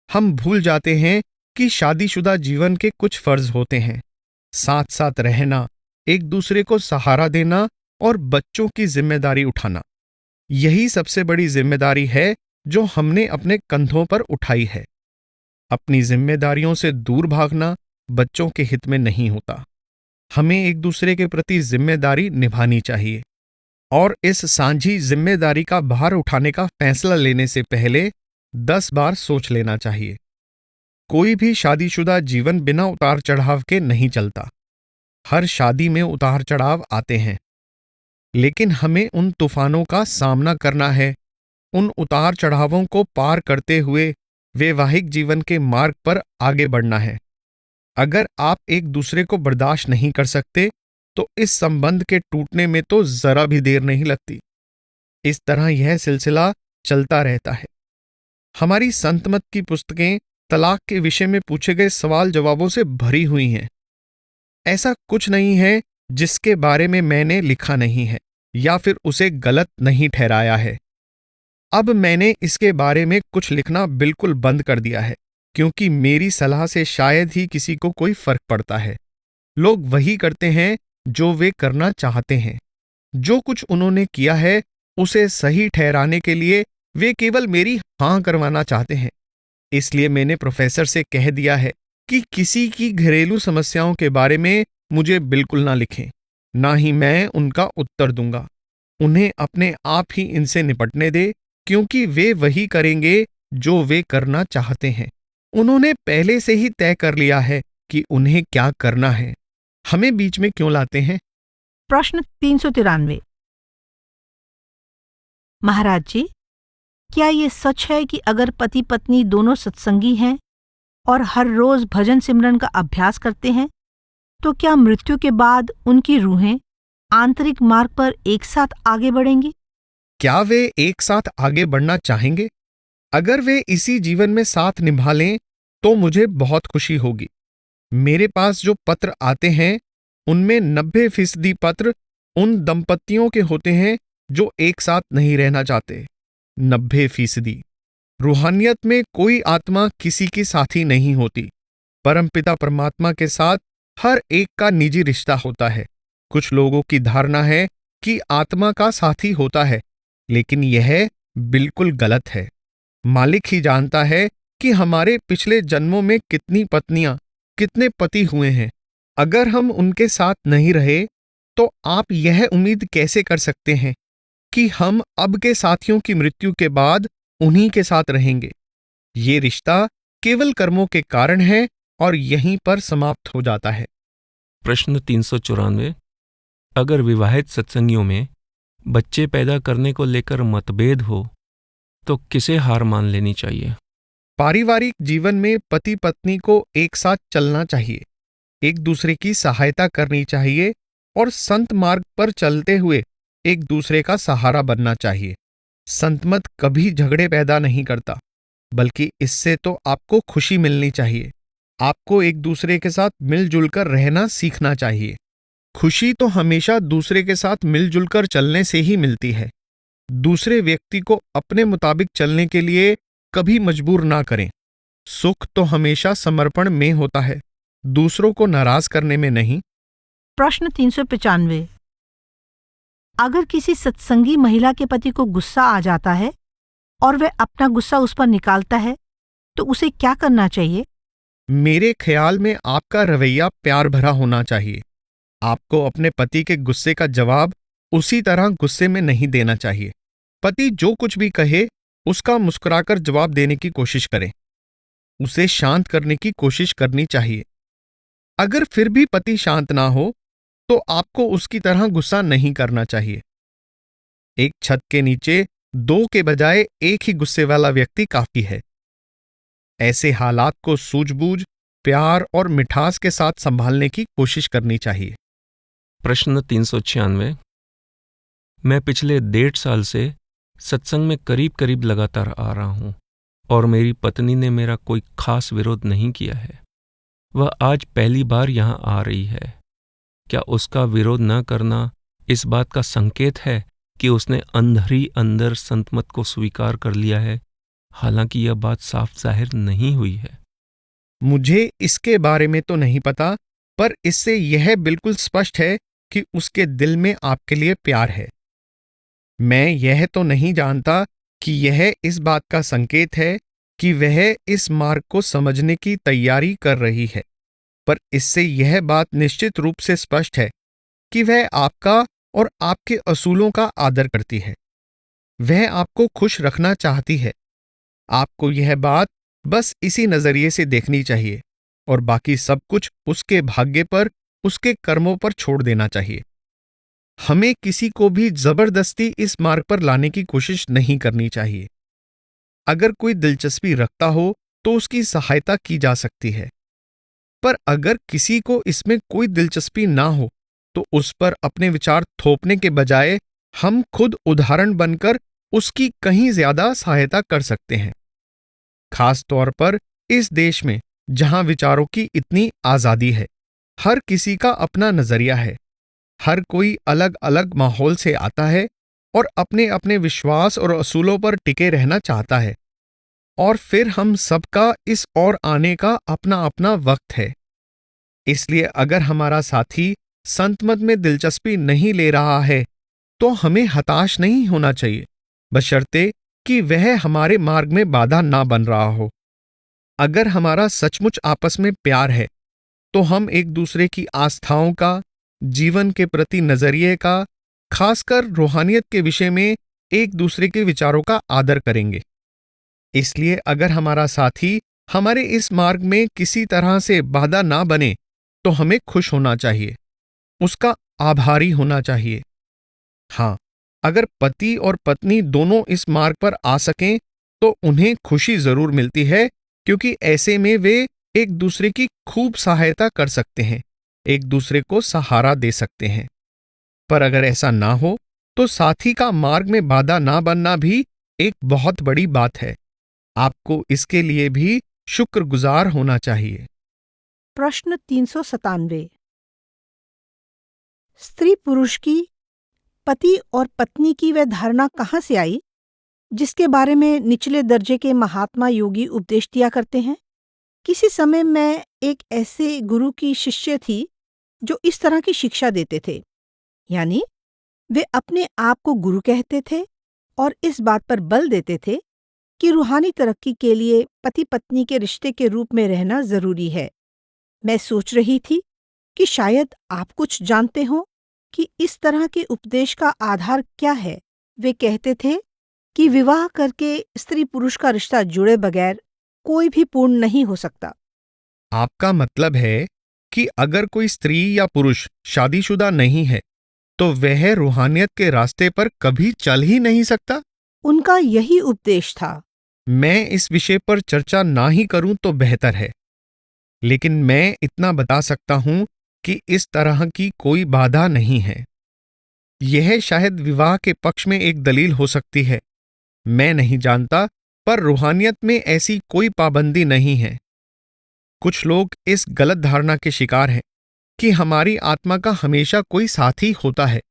हम भूल जाते हैं कि शादीशुदा जीवन के कुछ फर्ज होते हैं: साथ साथ रहना, एक दूसरे को सहारा देना और बच्चों की जिम्मेदारी उठाना। यही सबसे बड़ी जिम्मेदारी है जो हमने अपने कंधों पर उठाई है। अपनी जिम्मेदारियों से दूर भागना बच्चों के हित में नहीं होता। हमें एक दूसरे के प्रति जिम्मेदारी निभानी चाहिए और इस सांझी जिम्मेदारी का भार उठाने का फैसला लेने से पहले 10 बार सोच लेना चाहिए। कोई भी शादीशुदा जीवन बिना उतार चढ़ाव के नहीं चलता। हर शादी में उतार चढ़ाव आते हैं, लेकिन हमें उन तूफानों का सामना करना है। उन उतार चढ़ावों को पार करते हुए वैवाहिक जीवन के मार्ग पर आगे बढ़ना है। अगर आप एक दूसरे को बर्दाश्त नहीं कर सकते तो इस संबंध के टूटने में तो जरा भी देर नहीं लगती। इस तरह यह सिलसिला चलता रहता है। हमारी संत मत की पुस्तकें तलाक के विषय में पूछे गए सवाल जवाबों से भरी हुई हैं। ऐसा कुछ नहीं है जिसके बारे में मैंने लिखा नहीं है या फिर उसे गलत नहीं ठहराया है। अब मैंने इसके बारे में कुछ लिखना बिल्कुल बंद कर दिया है, क्योंकि मेरी सलाह से शायद ही किसी को कोई फर्क पड़ता है। लोग वही करते हैं जो वे करना चाहते हैं। जो कुछ उन्होंने किया है उसे सही ठहराने के लिए वे केवल मेरी हां करवाना चाहते हैं। इसलिए मैंने प्रोफेसर से कह दिया है कि किसी की घरेलू समस्याओं के बारे में मुझे बिल्कुल ना लिखें, ना ही मैं उनका उत्तर दूंगा। उन्हें अपने आप ही इनसे निपटने दे, क्योंकि वे वही करेंगे जो वे करना चाहते हैं। उन्होंने पहले से ही तय कर लिया है कि उन्हें क्या करना है। हमें बीच में क्यों लाते हैं? प्रश्न 393। महाराज जी, क्या ये सच है कि अगर पति पत्नी दोनों सत्संगी हैं और हर रोज भजन सिमरन का अभ्यास करते हैं, तो क्या मृत्यु के बाद उनकी रूहें आंतरिक मार्ग पर एक साथ आगे बढ़ेंगी? क्या वे एक साथ आगे बढ़ना चाहेंगे? अगर वे इसी जीवन में साथ निभा लें तो मुझे बहुत खुशी होगी। मेरे पास जो पत्र आते हैं उनमें 90% पत्र उन दंपतियों के होते हैं जो एक साथ नहीं रहना चाहते। 90%। रूहानियत में कोई आत्मा किसी की साथी नहीं होती। परमपिता परमात्मा के साथ हर एक का निजी रिश्ता होता है। कुछ लोगों की धारणा है कि आत्मा का साथी होता है, लेकिन यह बिल्कुल गलत है। मालिक ही जानता है कि हमारे पिछले जन्मों में कितनी पत्नियां, कितने पति हुए हैं। अगर हम उनके साथ नहीं रहे तो आप यह उम्मीद कैसे कर सकते हैं कि हम अब के साथियों की मृत्यु के बाद उन्हीं के साथ रहेंगे? ये रिश्ता केवल कर्मों के कारण है और यहीं पर समाप्त हो जाता है। प्रश्न 394। अगर विवाहित सत्संगियों में बच्चे पैदा करने को लेकर मतभेद हो तो किसे हार मान लेनी चाहिए? पारिवारिक जीवन में पति पत्नी को एक साथ चलना चाहिए, एक दूसरे की सहायता करनी चाहिए और संत मार्ग पर चलते हुए एक दूसरे का सहारा बनना चाहिए। संतमत कभी झगड़े पैदा नहीं करता, बल्कि इससे तो आपको खुशी मिलनी चाहिए। आपको एक दूसरे के साथ मिलजुल कर रहना सीखना चाहिए। खुशी तो हमेशा दूसरे के साथ मिलजुल कर चलने से ही मिलती है। दूसरे व्यक्ति को अपने मुताबिक चलने के लिए कभी मजबूर ना करें। सुख तो हमेशा समर्पण में होता है, दूसरों को नाराज करने में नहीं। प्रश्न 395। अगर किसी सत्संगी महिला के पति को गुस्सा आ जाता है और वह अपना गुस्सा उस पर निकालता है, तो उसे क्या करना चाहिए? मेरे ख्याल में आपका रवैया प्यार भरा होना चाहिए। आपको अपने पति के गुस्से का जवाब उसी तरह गुस्से में नहीं देना चाहिए। पति जो कुछ भी कहे उसका मुस्कुराकर जवाब देने की कोशिश करें। उसे शांत करने की कोशिश करनी चाहिए। अगर फिर भी पति शांत ना हो तो आपको उसकी तरह गुस्सा नहीं करना चाहिए। एक छत के नीचे दो के बजाय एक ही गुस्से वाला व्यक्ति काफी है। ऐसे हालात को सूझबूझ, प्यार और मिठास के साथ संभालने की कोशिश करनी चाहिए। प्रश्न 396। मैं पिछले 1.5 साल से सत्संग में करीब करीब लगातार आ रहा हूं और मेरी पत्नी ने मेरा कोई खास विरोध नहीं किया है। वह आज पहली बार यहां आ रही है। क्या उसका विरोध न करना इस बात का संकेत है कि उसने अंदर ही अंदर संतमत को स्वीकार कर लिया है, हालांकि यह बात साफ जाहिर नहीं हुई है? मुझे इसके बारे में तो नहीं पता, पर इससे यह बिल्कुल स्पष्ट है कि उसके दिल में आपके लिए प्यार है। मैं यह तो नहीं जानता कि यह इस बात का संकेत है कि वह इस मार्ग को समझने की तैयारी कर रही है, पर इससे यह बात निश्चित रूप से स्पष्ट है कि वह आपका और आपके असूलों का आदर करती है। वह आपको खुश रखना चाहती है। आपको यह बात बस इसी नजरिए से देखनी चाहिए और बाकी सब कुछ उसके भाग्य पर, उसके कर्मों पर छोड़ देना चाहिए। हमें किसी को भी जबरदस्ती इस मार्ग पर लाने की कोशिश नहीं करनी चाहिए। अगर कोई दिलचस्पी रखता हो तो उसकी सहायता की जा सकती है, पर अगर किसी को इसमें कोई दिलचस्पी ना हो तो उस पर अपने विचार थोपने के बजाय हम खुद उदाहरण बनकर उसकी कहीं ज्यादा सहायता कर सकते हैं। खास तौर पर इस देश में जहां विचारों की इतनी आजादी है, हर किसी का अपना नजरिया है, हर कोई अलग अलग माहौल से आता है और अपने अपने विश्वास और असूलों पर टिके रहना चाहता है, और फिर हम सबका इस और आने का अपना अपना वक्त है। इसलिए अगर हमारा साथी संत मत में दिलचस्पी नहीं ले रहा है तो हमें हताश नहीं होना चाहिए, बशर्ते कि वह हमारे मार्ग में बाधा ना बन रहा हो। अगर हमारा सचमुच आपस में प्यार है तो हम एक दूसरे की आस्थाओं का, जीवन के प्रति नजरिए का, खासकर रूहानियत के विषय में एक दूसरे के विचारों का आदर करेंगे। इसलिए अगर हमारा साथी हमारे इस मार्ग में किसी तरह से बाधा ना बने तो हमें खुश होना चाहिए, उसका आभारी होना चाहिए। हाँ, अगर पति और पत्नी दोनों इस मार्ग पर आ सकें तो उन्हें खुशी जरूर मिलती है, क्योंकि ऐसे में वे एक दूसरे की खूब सहायता कर सकते हैं, एक दूसरे को सहारा दे सकते हैं। पर अगर ऐसा ना हो तो साथी का मार्ग में बाधा ना बनना भी एक बहुत बड़ी बात है। आपको इसके लिए भी शुक्रगुजार होना चाहिए। प्रश्न 397। स्त्री पुरुष की, पति और पत्नी की वह धारणा कहाँ से आई जिसके बारे में निचले दर्जे के महात्मा योगी उपदेश दिया करते हैं? किसी समय मैं एक ऐसे गुरु की शिष्य थी जो इस तरह की शिक्षा देते थे, यानी वे अपने आप को गुरु कहते थे और इस बात पर बल देते थे कि रूहानी तरक्की के लिए पति पत्नी के रिश्ते के रूप में रहना जरूरी है। मैं सोच रही थी कि शायद आप कुछ जानते हो कि इस तरह के उपदेश का आधार क्या है। वे कहते थे कि विवाह करके स्त्री पुरुष का रिश्ता जुड़े बगैर कोई भी पूर्ण नहीं हो सकता। आपका मतलब है कि अगर कोई स्त्री या पुरुष शादीशुदा नहीं है तो वह रूहानियत के रास्ते पर कभी चल ही नहीं सकता? उनका यही उपदेश था। मैं इस विषय पर चर्चा ना ही करूं तो बेहतर है, लेकिन मैं इतना बता सकता हूं कि इस तरह की कोई बाधा नहीं है। यह शायद विवाह के पक्ष में एक दलील हो सकती है, मैं नहीं जानता, पर रूहानियत में ऐसी कोई पाबंदी नहीं है। कुछ लोग इस गलत धारणा के शिकार हैं कि हमारी आत्मा का हमेशा कोई साथी होता है,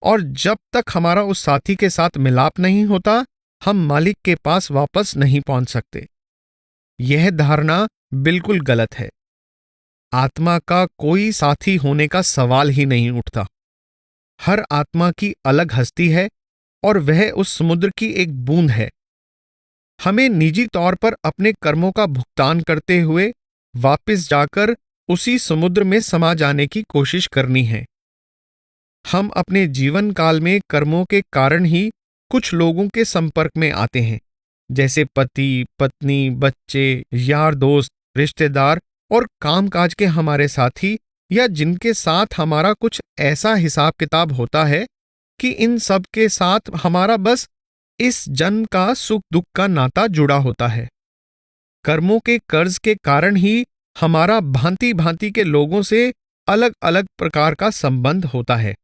और जब तक हमारा उस साथी के साथ मिलाप नहीं होता हम मालिक के पास वापस नहीं पहुंच सकते। यह धारणा बिल्कुल गलत है। आत्मा का कोई साथी होने का सवाल ही नहीं उठता। हर आत्मा की अलग हस्ती है और वह उस समुद्र की एक बूंद है। हमें निजी तौर पर अपने कर्मों का भुगतान करते हुए वापस जाकर उसी समुद्र में समा जाने की कोशिश करनी है। हम अपने जीवन काल में कर्मों के कारण ही कुछ लोगों के संपर्क में आते हैं, जैसे पति, पत्नी, बच्चे, यार दोस्त, रिश्तेदार और कामकाज के हमारे साथी, या जिनके साथ हमारा कुछ ऐसा हिसाब किताब होता है कि इन सब के साथ हमारा बस इस जन्म का सुख दुख का नाता जुड़ा होता है। कर्मों के कर्ज के कारण ही हमारा भांति भांति के लोगों से अलग अलग प्रकार का संबंध होता है।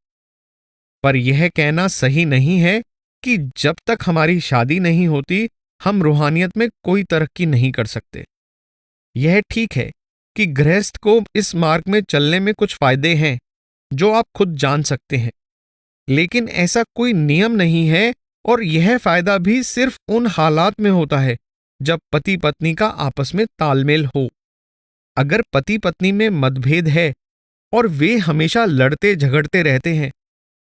पर यह कहना सही नहीं है कि जब तक हमारी शादी नहीं होती हम रूहानियत में कोई तरक्की नहीं कर सकते। यह ठीक है कि गृहस्थ को इस मार्ग में चलने में कुछ फायदे हैं जो आप खुद जान सकते हैं, लेकिन ऐसा कोई नियम नहीं है, और यह फायदा भी सिर्फ उन हालात में होता है जब पति पत्नी का आपस में तालमेल हो। अगर पति पत्नी में मतभेद है और वे हमेशा लड़ते झगड़ते रहते हैं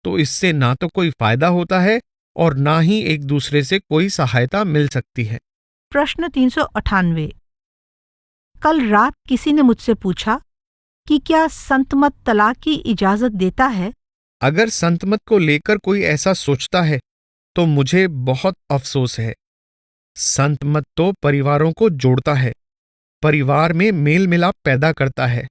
तो इससे ना तो कोई फायदा होता है और ना ही एक दूसरे से कोई सहायता मिल सकती है। प्रश्न 398। कल रात किसी ने मुझसे पूछा कि क्या संतमत तलाक की इजाजत देता है? अगर संतमत को लेकर कोई ऐसा सोचता है तो मुझे बहुत अफसोस है। संतमत तो परिवारों को जोड़ता है, परिवार में मेल मिलाप पैदा करता है।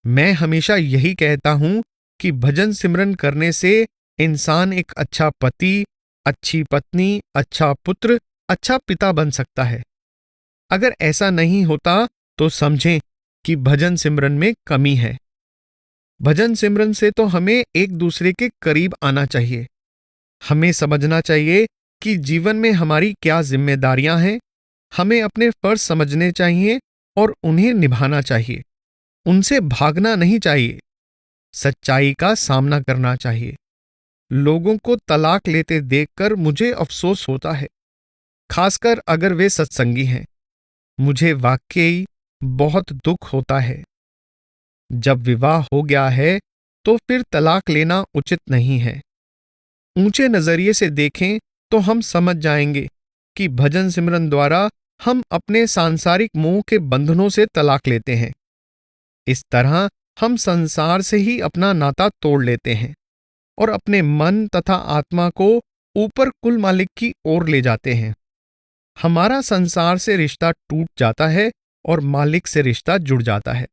मैं हमेशा यही कहता हूं कि भजन सिमरन करने से इंसान एक अच्छा पति, अच्छी पत्नी, अच्छा पुत्र, अच्छा पिता बन सकता है। अगर ऐसा नहीं होता तो समझें कि भजन सिमरन में कमी है। भजन सिमरन से तो हमें एक दूसरे के करीब आना चाहिए। हमें समझना चाहिए कि जीवन में हमारी क्या जिम्मेदारियां हैं। हमें अपने फर्ज समझने चाहिए और उन्हें निभाना चाहिए। उनसे भागना नहीं चाहिए। सच्चाई का सामना करना चाहिए। लोगों को तलाक लेते देखकर मुझे अफसोस होता है, खासकर अगर वे सत्संगी हैं। मुझे वाकई बहुत दुख होता है। जब विवाह हो गया है तो फिर तलाक लेना उचित नहीं है। ऊंचे नजरिए से देखें तो हम समझ जाएंगे कि भजन सिमरन द्वारा हम अपने सांसारिक मोह के बंधनों से तलाक लेते हैं। इस तरह हम संसार से ही अपना नाता तोड़ लेते हैं और अपने मन तथा आत्मा को ऊपर कुल मालिक की ओर ले जाते हैं। हमारा संसार से रिश्ता टूट जाता है और मालिक से रिश्ता जुड़ जाता है।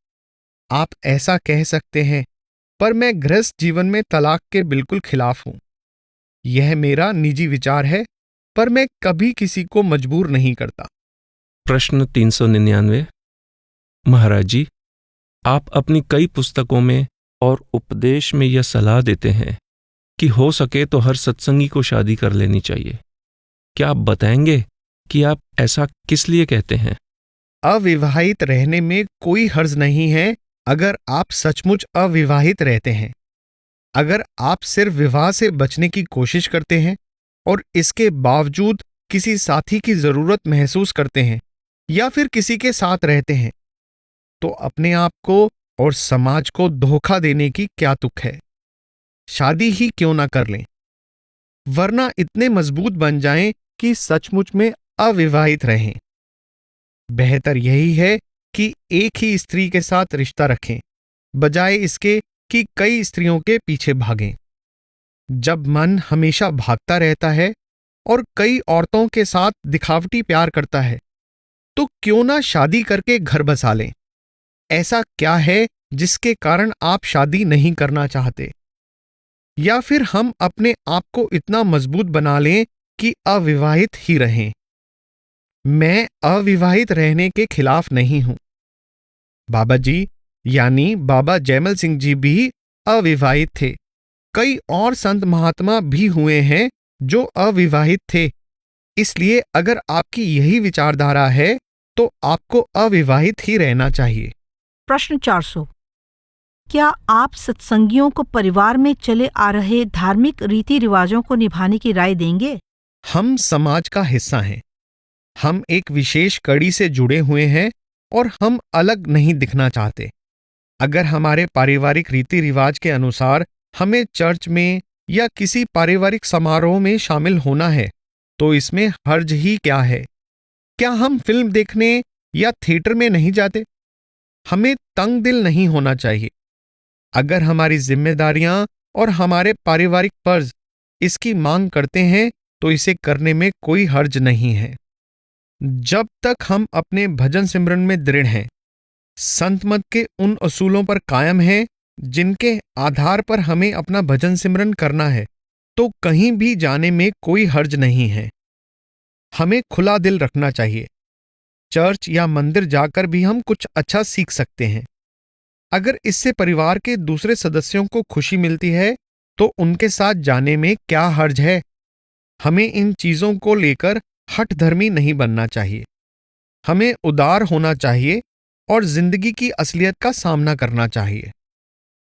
आप ऐसा कह सकते हैं, पर मैं गृहस्थ जीवन में तलाक के बिल्कुल खिलाफ हूं। यह मेरा निजी विचार है, पर मैं कभी किसी को मजबूर नहीं करता। प्रश्न 399। महाराज जी, आप अपनी कई पुस्तकों में और उपदेश में यह सलाह देते हैं कि हो सके तो हर सत्संगी को शादी कर लेनी चाहिए। क्या आप बताएंगे कि आप ऐसा किस लिए कहते हैं? अविवाहित रहने में कोई हर्ज नहीं है अगर आप सचमुच अविवाहित रहते हैं। अगर आप सिर्फ विवाह से बचने की कोशिश करते हैं और इसके बावजूद किसी साथी की जरूरत महसूस करते हैं या फिर किसी के साथ रहते हैं, तो अपने आप को और समाज को धोखा देने की क्या तुक है। शादी ही क्यों ना कर लें, वरना इतने मजबूत बन जाएं कि सचमुच में अविवाहित रहें। बेहतर यही है कि एक ही स्त्री के साथ रिश्ता रखें, बजाय इसके कि कई स्त्रियों के पीछे भागें। जब मन हमेशा भागता रहता है और कई औरतों के साथ दिखावटी प्यार करता है, तो क्यों ना शादी करके घर बसा लें। ऐसा क्या है जिसके कारण आप शादी नहीं करना चाहते? या फिर हम अपने आप को इतना मजबूत बना लें कि अविवाहित ही रहें। मैं अविवाहित रहने के खिलाफ नहीं हूं। बाबा जी यानी बाबा जयमल सिंह जी भी अविवाहित थे। कई और संत महात्मा भी हुए हैं जो अविवाहित थे। इसलिए अगर आपकी यही विचारधारा है तो आपको अविवाहित ही रहना चाहिए। प्रश्न 400। क्या आप सत्संगियों को परिवार में चले आ रहे धार्मिक रीति रिवाजों को निभाने की राय देंगे? हम समाज का हिस्सा हैं। हम एक विशेष कड़ी से जुड़े हुए हैं और हम अलग नहीं दिखना चाहते। अगर हमारे पारिवारिक रीति रिवाज के अनुसार हमें चर्च में या किसी पारिवारिक समारोह में शामिल होना है, तो इसमें हर्ज ही क्या है? क्या हम फिल्म देखने या थिएटर में नहीं जाते? हमें तंग दिल नहीं होना चाहिए। अगर हमारी जिम्मेदारियां और हमारे पारिवारिक फर्ज इसकी मांग करते हैं, तो इसे करने में कोई हर्ज नहीं है। जब तक हम अपने भजन सिमरन में दृढ़ हैं, संत मत के उन असूलों पर कायम हैं जिनके आधार पर हमें अपना भजन सिमरन करना है, तो कहीं भी जाने में कोई हर्ज नहीं है। हमें खुला दिल रखना चाहिए। चर्च या मंदिर जाकर भी हम कुछ अच्छा सीख सकते हैं। अगर इससे परिवार के दूसरे सदस्यों को खुशी मिलती है, तो उनके साथ जाने में क्या हर्ज है। हमें इन चीजों को लेकर हठधर्मी नहीं बनना चाहिए। हमें उदार होना चाहिए और जिंदगी की असलियत का सामना करना चाहिए।